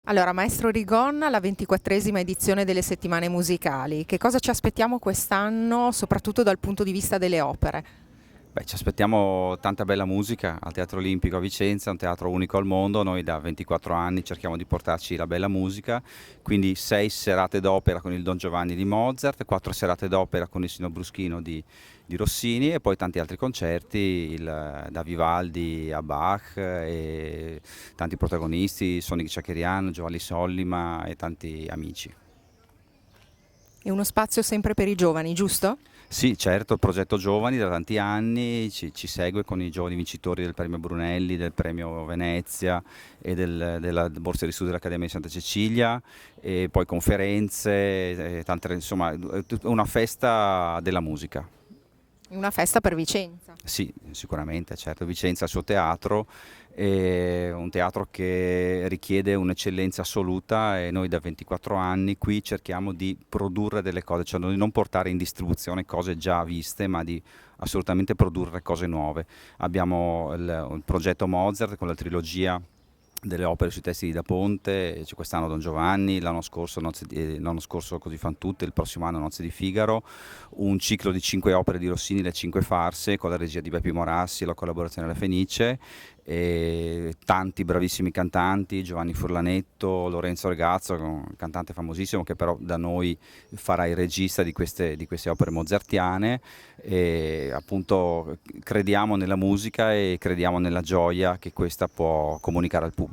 Allora, Maestro Rigon, la 24esima edizione delle settimane musicali. Che cosa ci aspettiamo quest'anno, soprattutto dal punto di vista delle opere? Beh, ci aspettiamo tanta bella musica al Teatro Olimpico a Vicenza, un teatro unico al mondo. Noi da 24 anni cerchiamo di portarci la bella musica, quindi 6 serate d'opera con il Don Giovanni di Mozart, 4 serate d'opera con il Signor Bruschino di Rossini e poi tanti altri concerti, da Vivaldi a Bach e tanti protagonisti, Sonic Ciacherian, Giovanni Sollima e tanti amici. È uno spazio sempre per i giovani, giusto? Sì, certo, il progetto Giovani da tanti anni ci segue con i giovani vincitori del premio Brunelli, del premio Venezia e della borsa di studio dell'Accademia di Santa Cecilia, e poi conferenze, tante, insomma, una festa della musica. È una festa per Vicenza. Sì, sicuramente, certo. Vicenza ha il suo teatro, è un teatro che richiede un'eccellenza assoluta e noi da 24 anni qui cerchiamo di produrre delle cose, cioè di non portare in distribuzione cose già viste, ma di assolutamente produrre cose nuove. Abbiamo il progetto Mozart con la trilogia delle opere sui testi di Da Ponte, c'è quest'anno Don Giovanni, l'anno scorso Così fan tutte, il prossimo anno Nozze di Figaro, un ciclo di 5 opere di Rossini, le 5 farse, con la regia di Beppi Morassi e la collaborazione della Fenice, e tanti bravissimi cantanti, Giovanni Furlanetto, Lorenzo Regazzo, un cantante famosissimo che però da noi farà il regista di queste opere mozartiane, e appunto crediamo nella musica e crediamo nella gioia che questa può comunicare al pubblico.